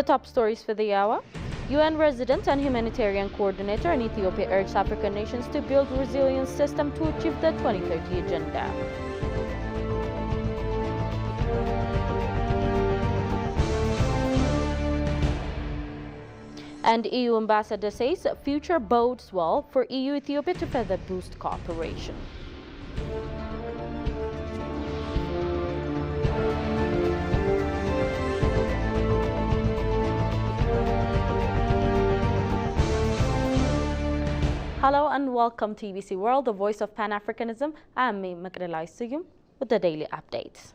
The top stories for the hour. UN Resident and Humanitarian Coordinator in Ethiopia urged African nations to build resilience system to achieve the 2030 agenda. And EU ambassador says future bodes well for EU-Ethiopia to further boost cooperation. Hello and welcome to EBC World, the voice of Pan-Africanism. I'm Magdalai Suyum with the daily updates.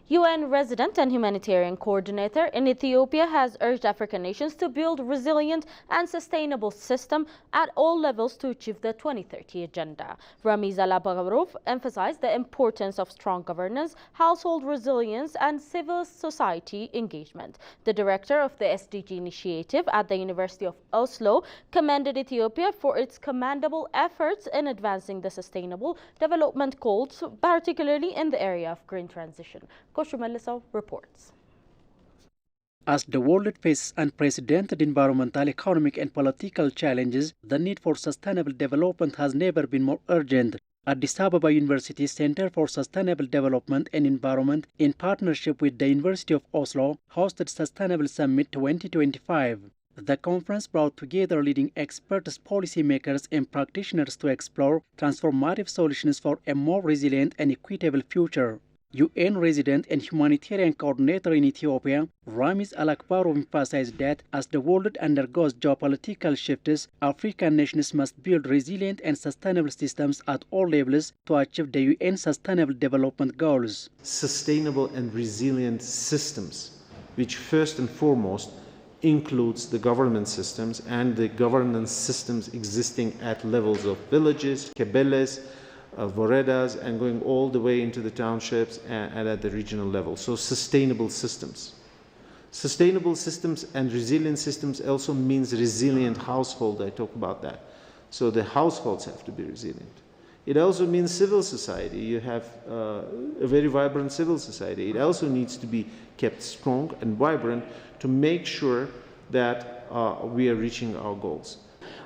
UN Resident and Humanitarian Coordinator in Ethiopia has urged African nations to build resilient and sustainable system at all levels to achieve the 2030 agenda. Ramiz Alabagarov emphasized the importance of strong governance, household resilience and civil society engagement. The director of the SDG initiative at the University of Oslo commended Ethiopia for its commendable efforts in advancing the sustainable development goals, particularly in the area of green transition. Koshu reports. As the world faces unprecedented environmental, economic and political challenges, the need for sustainable development has never been more urgent. Addis Ababa University Center for Sustainable Development and Environment, in partnership with the University of Oslo, hosted Sustainable Summit 2025. The conference brought together leading experts, policymakers and practitioners to explore transformative solutions for a more resilient and equitable future. UN Resident and Humanitarian Coordinator in Ethiopia, Ramiz Alabagarov emphasized that as the world undergoes geopolitical shifts, African nations must build resilient and sustainable systems at all levels to achieve the UN Sustainable Development Goals. Sustainable and resilient systems, which first and foremost includes the government systems and the governance systems existing at levels of villages, kebeles, Voredas, and going all the way into the townships and at the regional level. So sustainable systems. Sustainable systems and resilient systems also means resilient household. I talk about that. So the households have to be resilient. It also means civil society. You have a very vibrant civil society. It also needs to be kept strong and vibrant to make sure that we are reaching our goals.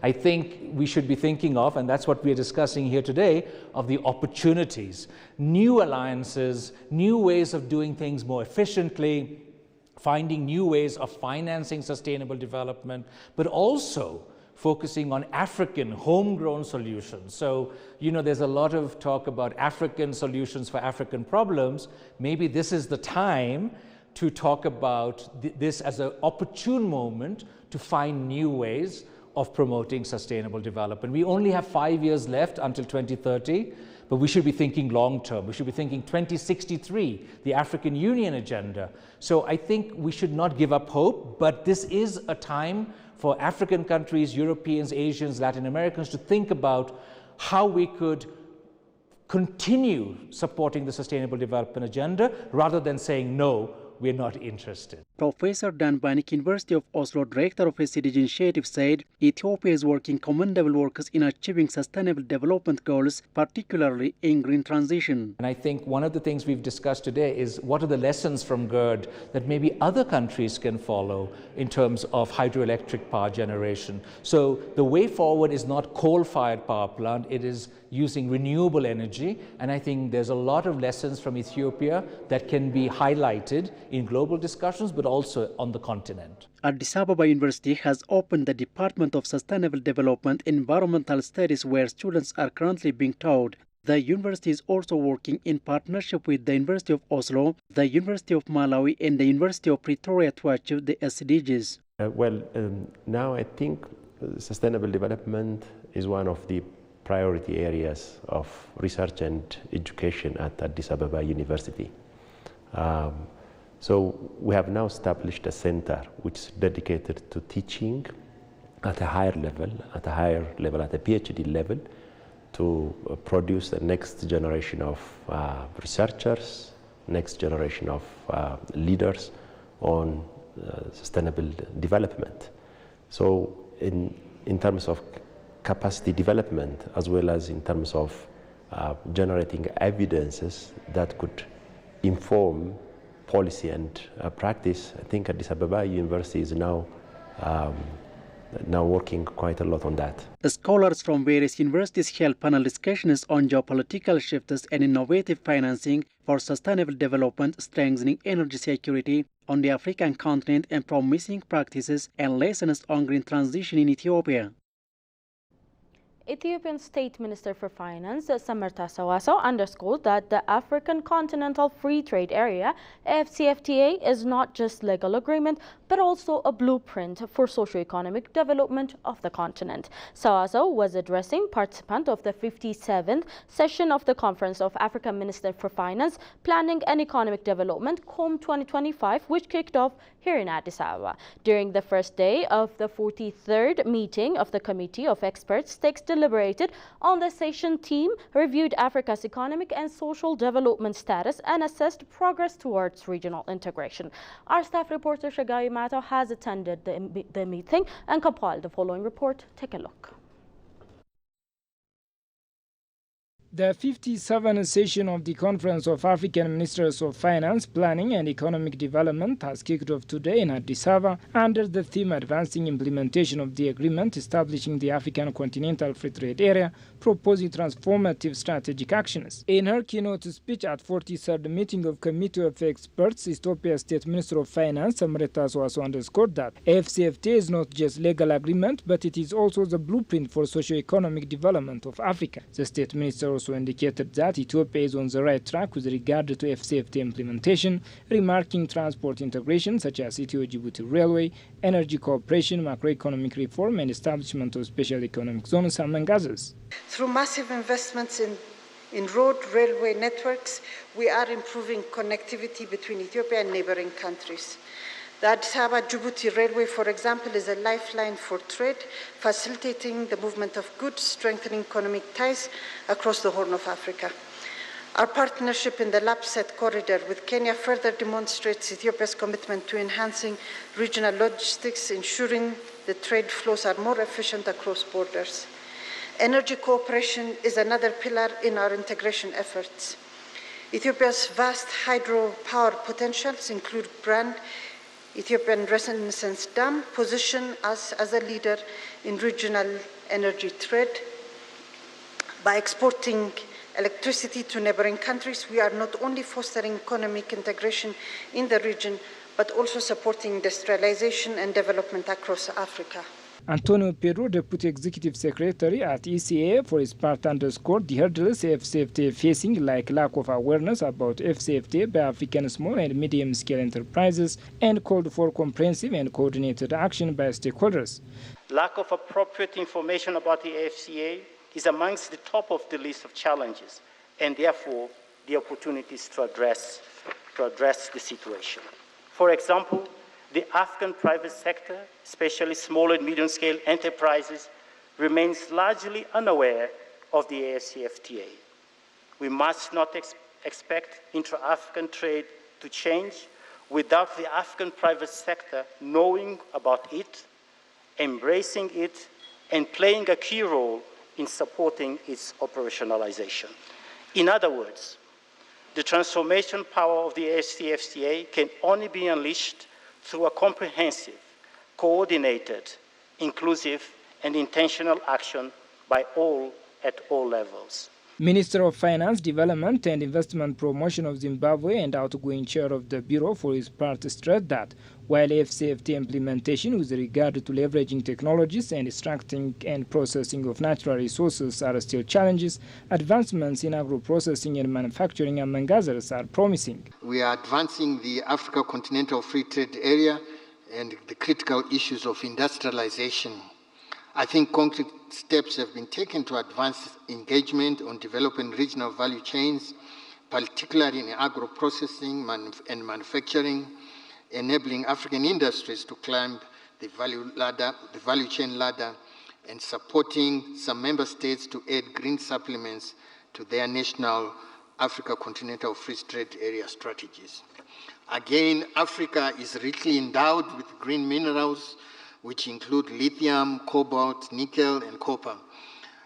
I think we should be thinking of, and that's what we're discussing here today, of the opportunities, new alliances, new ways of doing things more efficiently, finding new ways of financing sustainable development, but also focusing on African homegrown solutions. So, you know, there's a lot of talk about African solutions for African problems. Maybe this is the time to talk about this as an opportune moment to find new ways of promoting sustainable development. We only have 5 years left until 2030, but we should be thinking long term. We should be thinking 2063, the African Union agenda. So I think we should not give up hope, but this is a time for African countries, Europeans, Asians, Latin Americans to think about how we could continue supporting the sustainable development agenda rather than saying, no, we're not interested. Professor Dan Banik, University of Oslo, director of SDG initiative, said Ethiopia is working commendable works in achieving sustainable development goals, particularly in green transition. And I think one of the things we've discussed today is what are the lessons from GERD that maybe other countries can follow in terms of hydroelectric power generation. So the way forward is not coal-fired power plant, it is using renewable energy. And I think there's a lot of lessons from Ethiopia that can be highlighted in global discussions, but also on the continent. Addis Ababa University has opened the Department of Sustainable Development Environmental Studies, where students are currently being taught. The university is also working in partnership with the University of Oslo, the University of Malawi and the University of Pretoria to achieve the SDGs. Now I think sustainable development is one of the priority areas of research and education at Addis Ababa University. So we have now established a center which is dedicated to teaching at a higher level, at a PhD level, to produce the next generation of researchers, next generation of leaders on sustainable development. So in terms of capacity development, as well as in terms of generating evidences that could inform policy and practice, I think Addis Ababa University is now working quite a lot on that. Scholars from various universities held panel discussions on geopolitical shifts and innovative financing for sustainable development, strengthening energy security on the African continent, and promising practices and lessons on green transition in Ethiopia. Ethiopian State Minister for Finance, Samarta Sawaso, underscored that the African Continental Free Trade Area, AfCFTA, is not just legal agreement, but also a blueprint for socio-economic development of the continent. Sawaso was addressing participants of the 57th session of the Conference of African Ministers for Finance, Planning and Economic Development, COM 2025, which kicked off here in Addis Ababa. During the first day of the 43rd meeting of the Committee of Experts, stakes deliberated on the session team, reviewed Africa's economic and social development status, and assessed progress towards regional integration. Our staff reporter Shagayi Mato has attended the meeting and compiled the following report. Take a look. The 57th session of the Conference of African Ministers of Finance, Planning and Economic Development has kicked off today in Addis Ababa under the theme Advancing Implementation of the Agreement Establishing the African Continental Free Trade Area, proposing transformative strategic actions. In her keynote speech at 43rd meeting of Committee of Experts, Ethiopia State Minister of Finance, Samarta Sawaso, underscored that AfCFTA is not just legal agreement, but it is also the blueprint for socio-economic development of Africa. The State Minister also indicated that Ethiopia is on the right track with regard to AfCFTA implementation, remarking transport integration such as Ethio-Djibouti Railway, energy cooperation, macroeconomic reform, and establishment of special economic zones, among others. Through massive investments in road, railway networks, we are improving connectivity between Ethiopia and neighboring countries. The Addis Ababa-Djibouti Railway, for example, is a lifeline for trade, facilitating the movement of goods, strengthening economic ties across the Horn of Africa. Our partnership in the Lapset corridor with Kenya further demonstrates Ethiopia's commitment to enhancing regional logistics, ensuring the trade flows are more efficient across borders. Energy cooperation is another pillar in our integration efforts. Ethiopia's vast hydropower potentials include Brand Ethiopian Renaissance Dam, position us as a leader in regional energy trade. By exporting electricity to neighboring countries, we are not only fostering economic integration in the region, but also supporting industrialization and development across Africa. Antonio Pedro, Deputy Executive Secretary at ECA, for his part underscored the hurdles AfCFTA facing, like lack of awareness about AfCFTA by African small and medium-scale enterprises, and called for comprehensive and coordinated action by stakeholders. Lack of appropriate information about the AfCFTA is amongst the top of the list of challenges, and therefore the opportunities to address the situation. For example, the African private sector, especially small and medium-scale enterprises, remains largely unaware of the AfCFTA. We must not expect intra-African trade to change without the African private sector knowing about it, embracing it, and playing a key role in supporting its operationalization. In other words, the transformation power of the AfCFTA can only be unleashed through a comprehensive, coordinated, inclusive, and intentional action by all at all levels. Minister of Finance, Development and Investment Promotion of Zimbabwe and outgoing chair of the Bureau for his part stressed that while AfCFTA implementation with regard to leveraging technologies and extracting and processing of natural resources are still challenges, advancements in agro-processing and manufacturing, among others, are promising. We are advancing the Africa Continental Free Trade Area and the critical issues of industrialization. I think concrete steps have been taken to advance engagement on developing regional value chains, particularly in agro-processing and manufacturing, enabling African industries to climb the value chain ladder, and supporting some member states to add green supplements to their national Africa Continental Free Trade Area strategies. Again, Africa is richly endowed with green minerals, which include lithium, cobalt, nickel, and copper,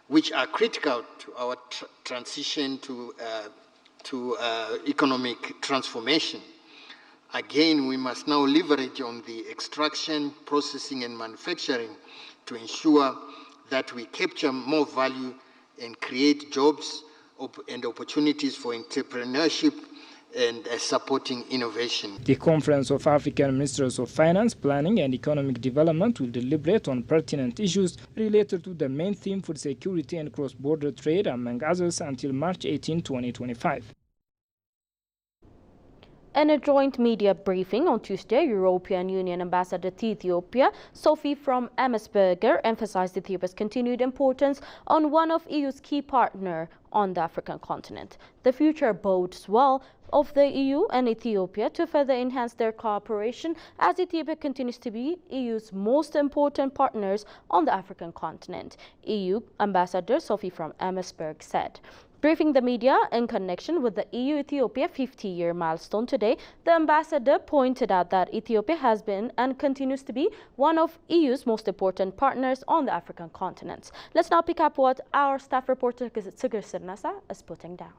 which are critical to our transition to economic transformation. Again, we must now leverage on the extraction, processing, and manufacturing to ensure that we capture more value and create jobs and opportunities for entrepreneurship and supporting innovation. The Conference of African Ministers of Finance, Planning and Economic Development will deliberate on pertinent issues related to the main theme food security and cross-border trade, among others, until March 18, 2025. In a joint media briefing on Tuesday, European Union Ambassador to Ethiopia, Sophie from Emmersberger, emphasized Ethiopia's continued importance on one of EU's key partners on the African continent. The future bodes well of the EU and Ethiopia to further enhance their cooperation as Ethiopia continues to be EU's most important partners on the African continent, EU Ambassador Sophie from Emmersberg said. Briefing the media in connection with the EU-Ethiopia 50-year milestone today, the ambassador pointed out that Ethiopia has been and continues to be one of EU's most important partners on the African continent. Let's now pick up what our staff reporter Tsugur Sirnasa is putting down.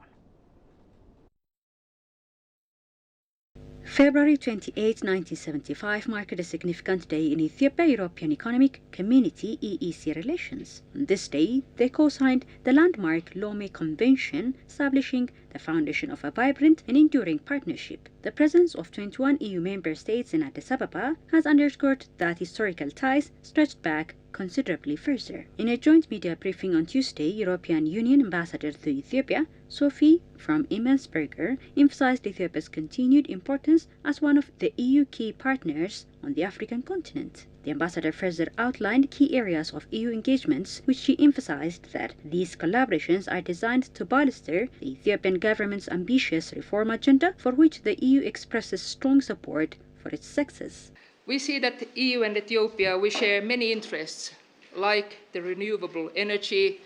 February 28, 1975 marked a significant day in Ethiopia-European Economic Community EEC relations. On this day, they co-signed the landmark Lome Convention, establishing the foundation of a vibrant and enduring partnership. The presence of 21 EU member states in Addis Ababa has underscored that historical ties stretched back considerably further. In a joint media briefing on Tuesday, European Union Ambassador to Ethiopia, Sophie from Emmersberger, emphasized Ethiopia's continued importance as one of the EU key partners on the African continent. The ambassador further outlined key areas of EU engagements, which she emphasized that these collaborations are designed to bolster the Ethiopian government's ambitious reform agenda, for which the EU expresses strong support for its success. We see that the EU and Ethiopia, we share many interests, like the renewable energy,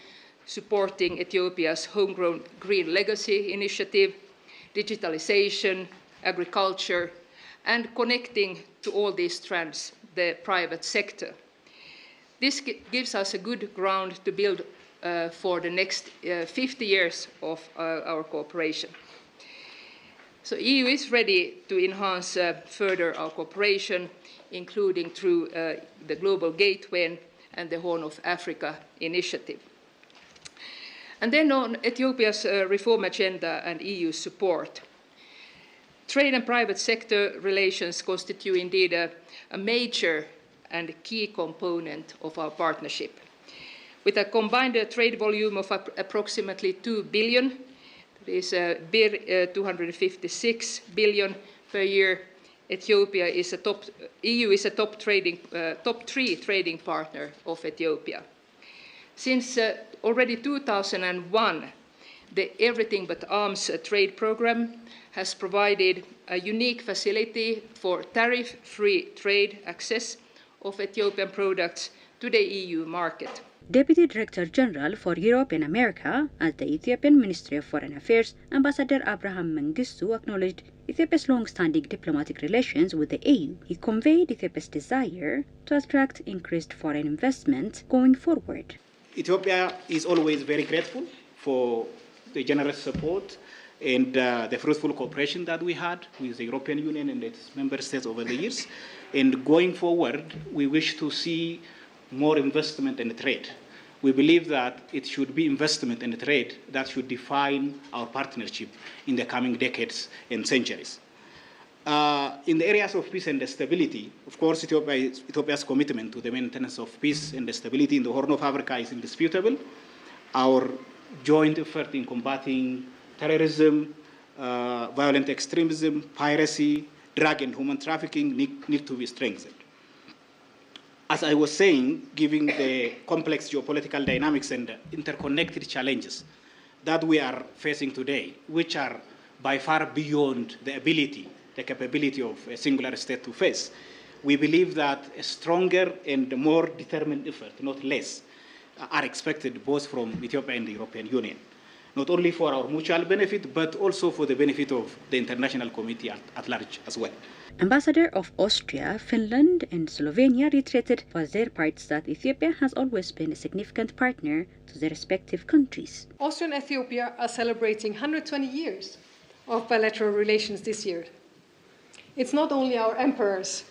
supporting Ethiopia's homegrown green legacy initiative, digitalization, agriculture, and connecting to all these strands the private sector. This gives us a good ground to build for the next 50 years of our cooperation. So EU is ready to enhance further our cooperation, including through the Global Gateway and the Horn of Africa initiative. And then on Ethiopia's reform agenda and EU support. Trade and private sector relations constitute indeed a major and key component of our partnership. With a combined trade volume of approximately 2 billion, that is 256 billion per year, Ethiopia is EU is a top 3 trading partner of Ethiopia. Since already 2001, the Everything But Arms trade program has provided a unique facility for tariff-free trade access of Ethiopian products to the EU market. Deputy Director General for Europe and America at the Ethiopian Ministry of Foreign Affairs, Ambassador Abraham Mengistu, acknowledged Ethiopia's long-standing diplomatic relations with the EU. He conveyed Ethiopia's desire to attract increased foreign investment going forward. Ethiopia is always very grateful for the generous support and the fruitful cooperation that we had with the European Union and its member states over the years. And going forward, we wish to see more investment and trade. We believe that it should be investment and trade that should define our partnership in the coming decades and centuries. In the areas of peace and stability, of course, Ethiopia's commitment to the maintenance of peace and stability in the Horn of Africa is indisputable. Our joint effort in combating terrorism, violent extremism, piracy, drug and human trafficking need to be strengthened. As I was saying, given the complex geopolitical dynamics and interconnected challenges that we are facing today, which are by far beyond the capability of a singular state to face, we believe that a stronger and more determined effort, not less, are expected both from Ethiopia and the European Union, not only for our mutual benefit, but also for the benefit of the international community at large as well. Ambassador of Austria, Finland and Slovenia reiterated for their parts that Ethiopia has always been a significant partner to their respective countries. Austria and Ethiopia are celebrating 120 years of bilateral relations this year. It's not only our emperors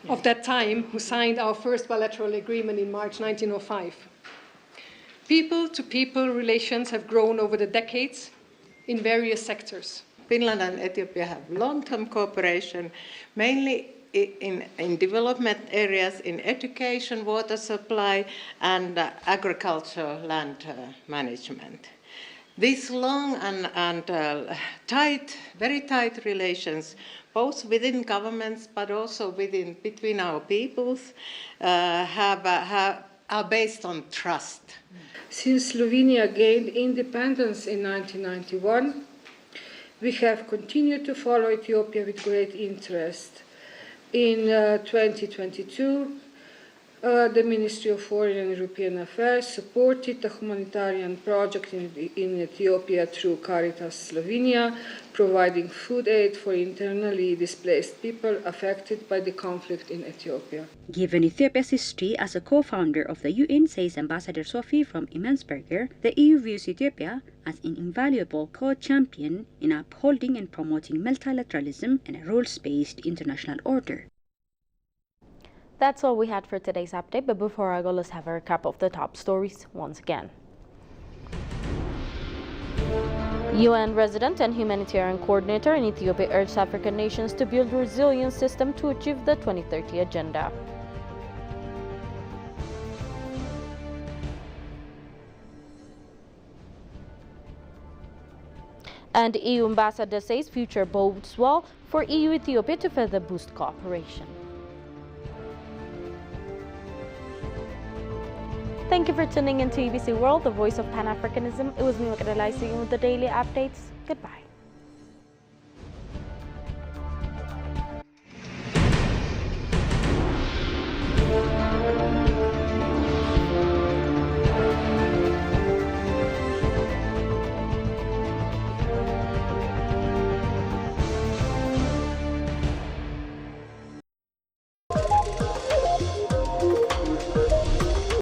of that time who signed our first bilateral agreement in March 1905. People-to-people relations have grown over the decades in various sectors. Finland and Ethiopia have long-term cooperation, mainly in development areas, in education, water supply, and agriculture, land management. These long and tight, very tight relations, both within governments but also between our peoples, are based on trust. Since Slovenia gained independence in 1991, we have continued to follow Ethiopia with great interest. In 2022, the Ministry of Foreign and European Affairs supported the humanitarian project in Ethiopia through Caritas Slovenia, providing food aid for internally displaced people affected by the conflict in Ethiopia. Given Ethiopia's history as a co-founder of the UN, says Ambassador Sophie from Immensberger, the EU views Ethiopia as an invaluable co-champion in upholding and promoting multilateralism and a rules-based international order. That's all we had for today's update, but before I go, let's have a recap of the top stories once again. UN resident and humanitarian coordinator in Ethiopia urged African nations to build a resilient system to achieve the 2030 agenda. And EU ambassador says future bodes well for EU-Ethiopia to further boost cooperation. Thank you for tuning in to EBC World, the voice of Pan-Africanism. It was me, Makedalai, seeing you with the daily updates. Goodbye.